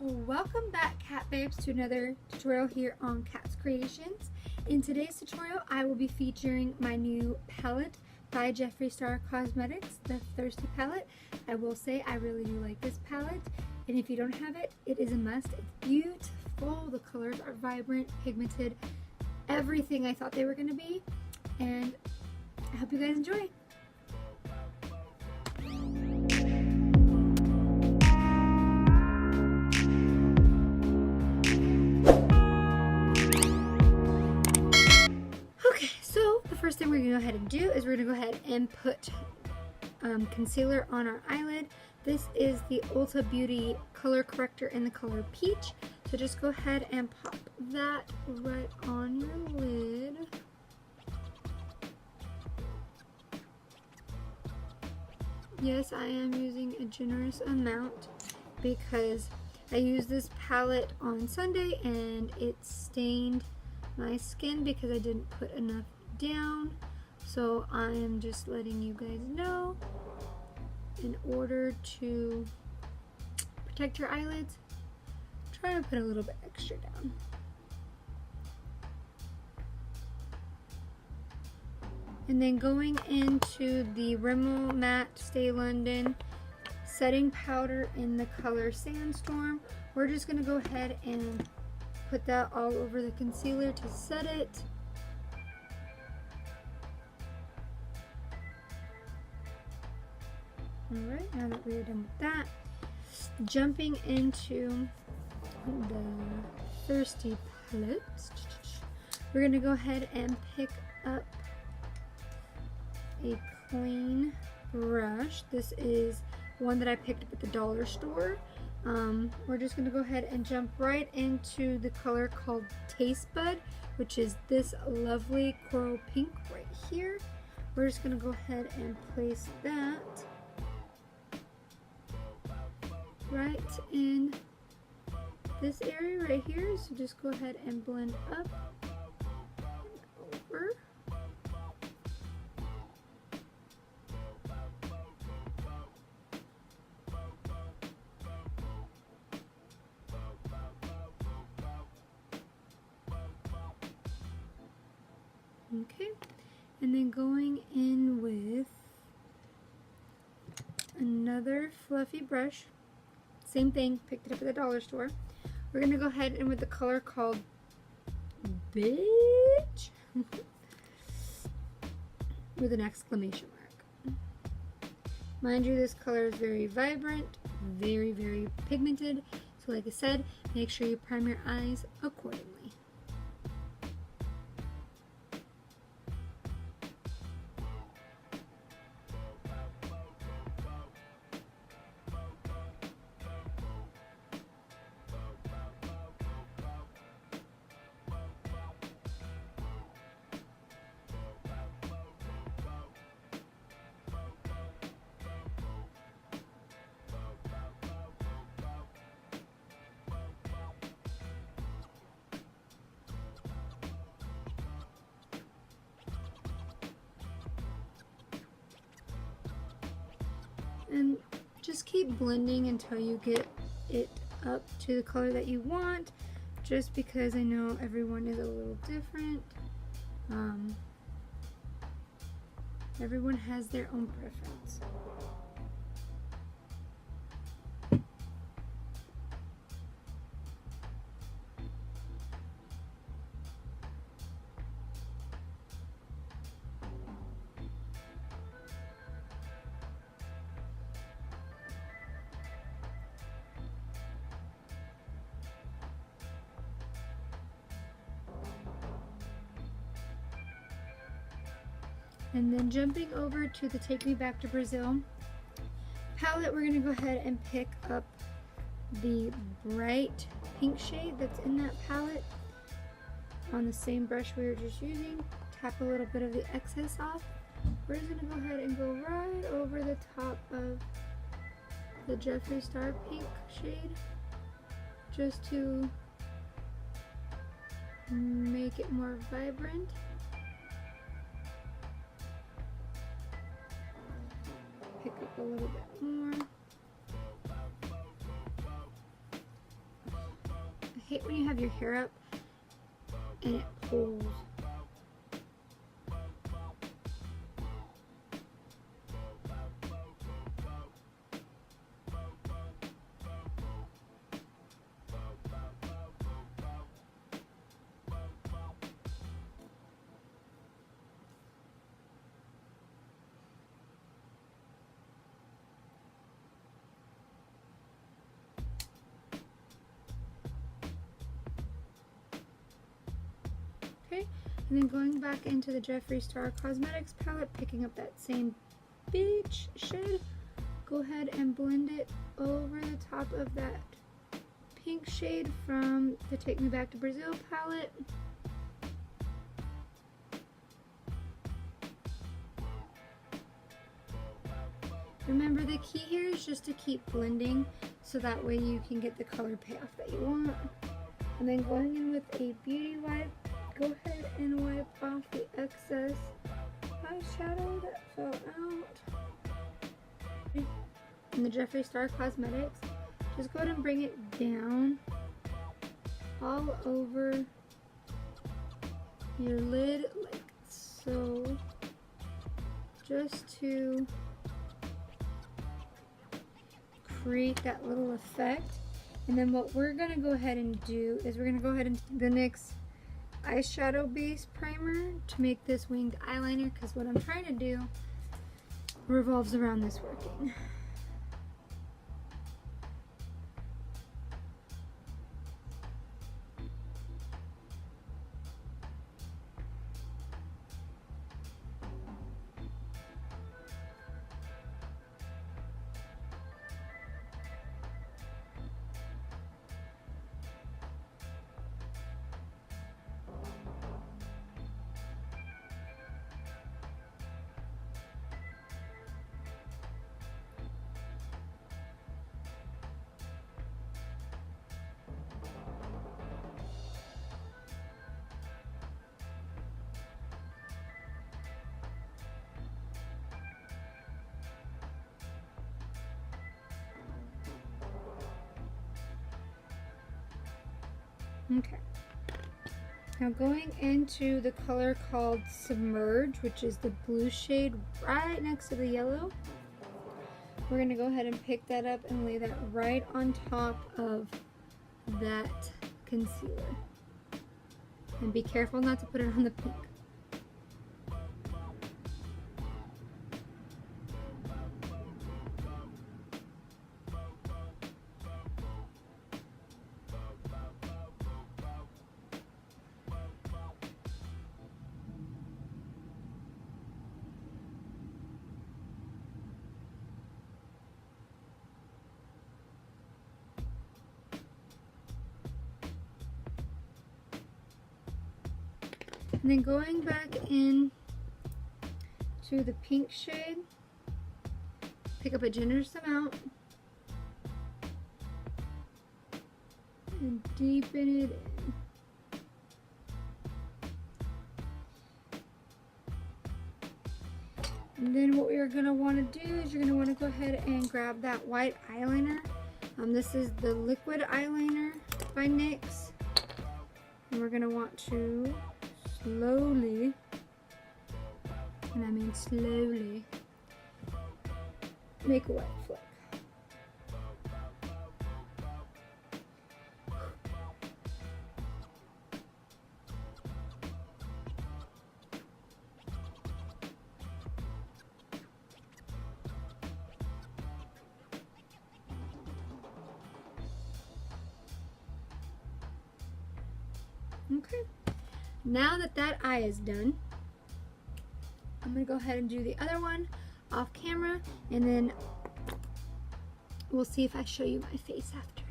Welcome back, Cat Babes, to another tutorial here on Cat's Creations. In today's tutorial, I will be featuring my new palette by Jeffree Star Cosmetics, the Thirsty palette. I will say I really do like this palette, and if you don't have it, it is a must. It's beautiful. The colors are vibrant, pigmented, everything I thought they were going to be, and I hope you guys enjoy. First thing we're going to go ahead and do is we're going to go ahead and put concealer on our eyelid. This is the Ulta Beauty color corrector in the color Peach. So just go ahead and pop that right on your lid. Yes, I am using a generous amount because I used this palette on Sunday and it stained my skin because I didn't put enough down. So I am just letting you guys know, in order to protect your eyelids, try to put a little bit extra down. And then going into the Rimmel Matte Stay London setting powder in the color Sandstorm, we're just going to go ahead and put that all over the concealer to set it. Alright, now that we're done with that, jumping into the Thirsty palette, we're going to go ahead and pick up a clean brush. This is one that I picked up at the dollar store. We're just going to go ahead and jump right into the color called Taste Bud, which is this lovely coral pink right here. We're just going to go ahead and place that right in this area right here. So just go ahead and blend up and over. Okay, and then going in with another fluffy brush. Same thing, picked it up at the dollar store. We're going to go ahead and with the color called Bitch with an exclamation mark. Mind you, this color is very vibrant, very, very pigmented. So like I said, make sure you prime your eyes accordingly. And just keep blending until you get it up to the color that you want, just because I know everyone is a little different. Everyone has their own preference. And then jumping over to the Take Me Back to Brazil palette, we're going to go ahead and pick up the bright pink shade that's in that palette on the same brush we were just using. Tap a little bit of the excess off. We're just going to go ahead and go right over the top of the Jeffree Star pink shade, just to make it more vibrant. Pick up a little bit more. hate when you have your hair up and it pulls. Okay, and then going back into the Jeffree Star Cosmetics palette, picking up that same beach shade, go ahead and blend it over the top of that pink shade from the Take Me Back to Brazil palette. Remember, the key here is just to keep blending so that way you can get the color payoff that you want. And then going in with a beauty wipe, go ahead and wipe off the excess eyeshadow that fell out. And the Jeffree Star Cosmetics, just go ahead and bring it down all over your lid like so, just to create that little effect. And then what we're gonna go ahead and do is we're gonna go ahead and the NYX eyeshadow base primer to make this winged eyeliner, because what I'm trying to do revolves around this working. Okay, now going into the color called Submerge, which is the blue shade right next to the yellow, we're going to go ahead and pick that up and lay that right on top of that concealer. And be careful not to put it on the pink. And then going back in to the pink shade, pick up a generous amount and deepen it in. And then what you're going to want to do is you're going to want to go ahead and grab that white eyeliner. This is the liquid eyeliner by NYX. And we're going to want to slowly, and I mean slowly, make a white flick. Okay. Now that that eye is done, I'm going to go ahead and do the other one off camera, and then we'll see if I show you my face after.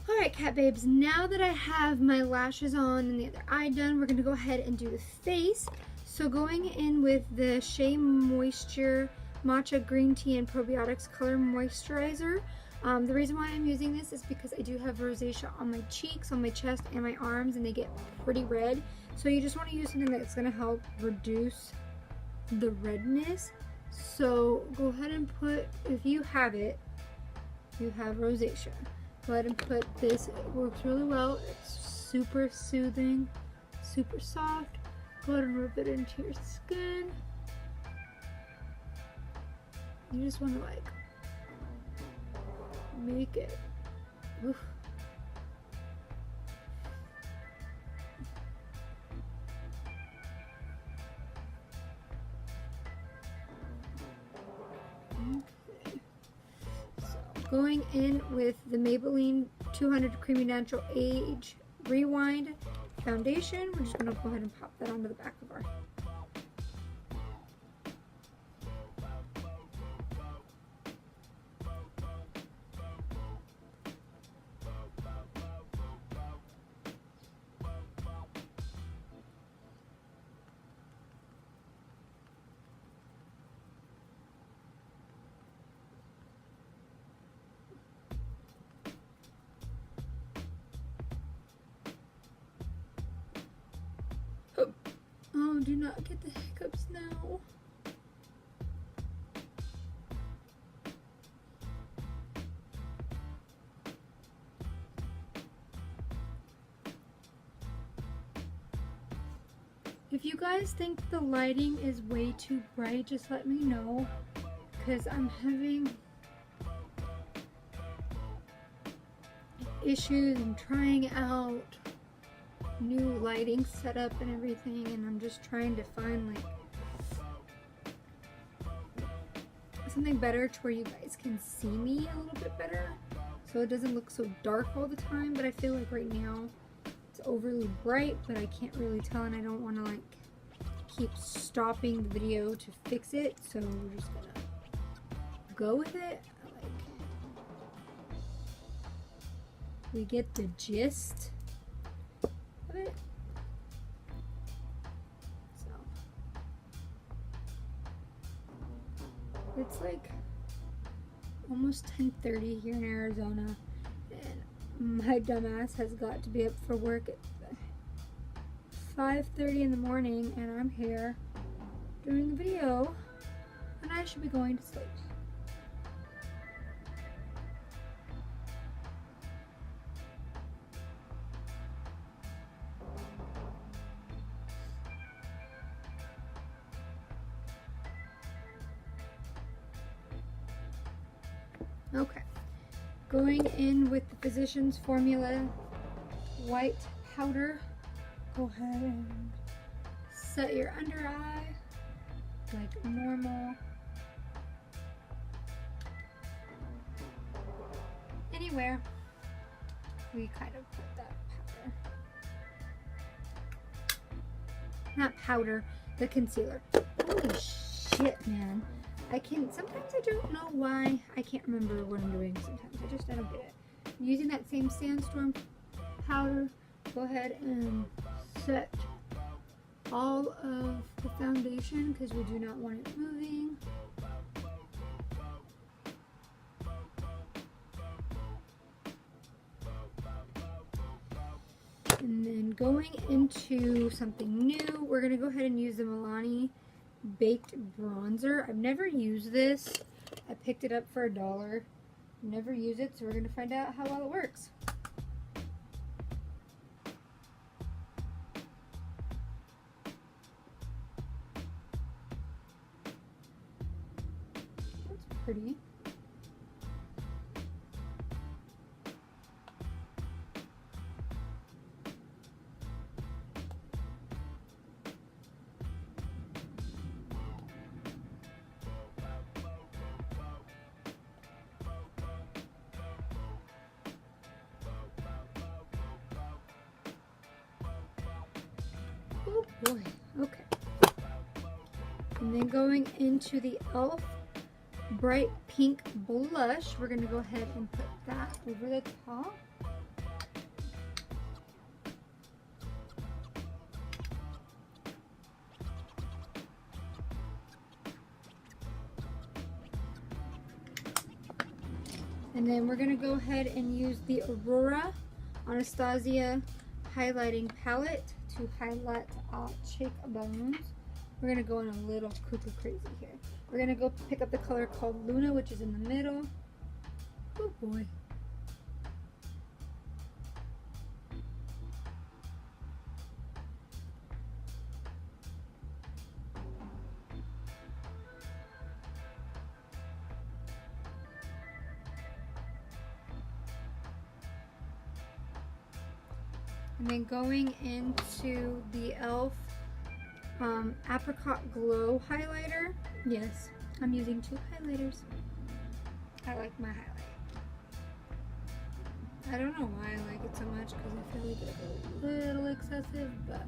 Alright, cat babes, now that I have my lashes on and the other eye done, we're going to go ahead and do the face. So going in with the Shea Moisture Matcha Green Tea and Probiotics Color Moisturizer. The reason why I'm using this is because I do have rosacea on my cheeks, on my chest, and my arms, and they get pretty red. So you just want to use something that's going to help reduce the redness. So go ahead and put, if you have it, you have rosacea, Go ahead and put this. It works really well. It's super soothing, super soft. Go ahead and rub it into your skin. You just want to like make it. Oof. Okay. So going in with the Maybelline 200 Creamy Natural Age Rewind Foundation. We're just going to go ahead and pop that onto the back of our. Oh, do not get the hiccups now. If you guys think the lighting is way too bright, just let me know, because I'm having issues and trying out new lighting setup and everything, and I'm just trying to find like something better to where you guys can see me a little bit better, so it doesn't look so dark all the time. But I feel like right now it's overly bright, but I can't really tell, and I don't want to like keep stopping the video to fix it, so we're just gonna go with it. Like, we get the gist of it. So it's like almost 10:30 here in Arizona, and my dumbass has got to be up for work at 5:30 in the morning, and I'm here doing a video, and I should be going to sleep. Okay, going in with the Physicians Formula white powder. Go ahead and set your under eye like normal. Anywhere we kind of put that powder. Not powder, the concealer. Holy shit, man. Sometimes I don't know why. I can't remember what I'm doing sometimes. I don't get it. I'm using that same Sandstorm powder. Go ahead and set all of the foundation because we do not want it moving. And then going into something new, we're going to go ahead and use the Milani Baked Bronzer. I've never used this. I picked it up for $1. Never used it, so we're going to find out how well it works. Pretty. Oh boy, okay. And then going into the e.l.f. Bright Pink Blush, we're going to go ahead and put that over the top. And then we're going to go ahead and use the Aurora Anastasia highlighting palette to highlight our cheekbones. We're going to go in a little cuckoo crazy here. We're going to go pick up the color called Luna, which is in the middle. Oh boy. And then going into the e.l.f. Apricot Glow highlighter. Yes, I'm using 2 highlighters. I like my highlight. I don't know why I like it so much because I feel like it's a little excessive, but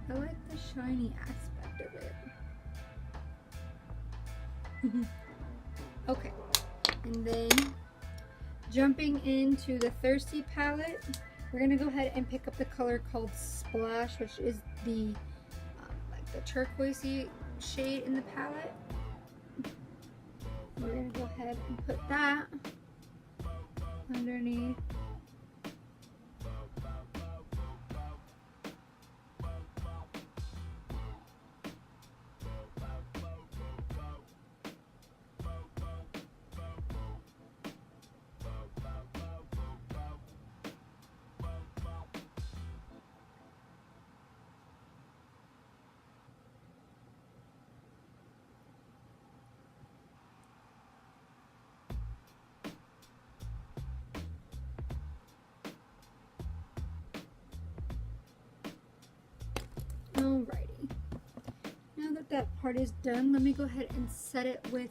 I like the shiny aspect of it. Okay, and then jumping into the Thirsty palette, we're gonna go ahead and pick up the color called Splash, which is the like the turquoisey shade in the palette. We're gonna go ahead and put that underneath. Alrighty, now that that part is done, let me go ahead and set it with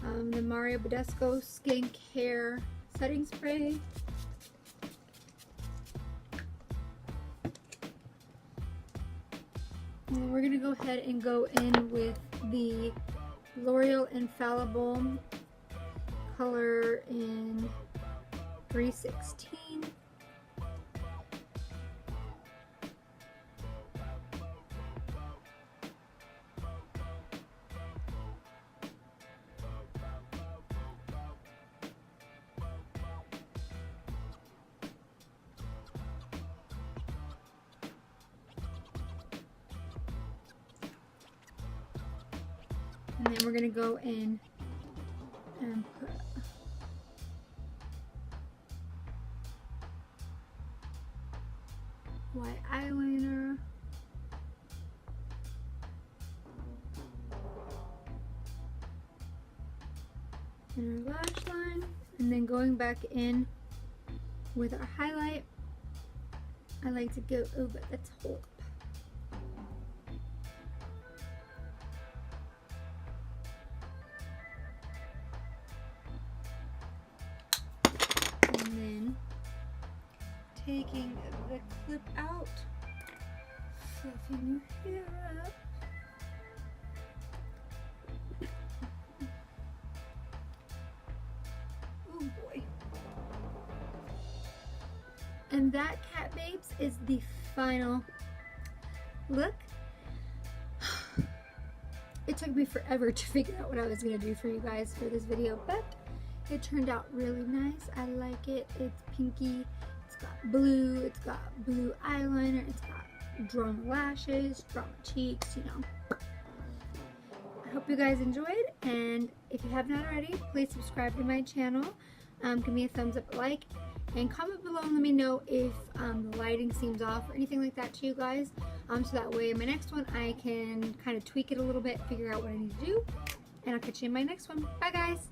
the Mario Badescu Skincare Setting Spray. And we're going to go ahead and go in with the L'Oreal Infallible color in 316. And then we're going to go in and put white eyeliner. And our lash line. And then going back in with our highlight, I like to go over the top. Taking the clip out, fluffing your hair up. Oh boy. And that, cat babes, is the final look. It took me forever to figure out what I was going to do for you guys for this video, but it turned out really nice. I like it. It's pinky. It's got blue eyeliner, it's got drama lashes, drama cheeks, you know. I hope you guys enjoyed, and if you have not already, please subscribe to my channel. Give me a thumbs up, like, and comment below and let me know if the lighting seems off or anything like that to you guys. So that way in my next one I can kind of tweak it a little bit, figure out what I need to do, and I'll catch you in my next one. Bye guys!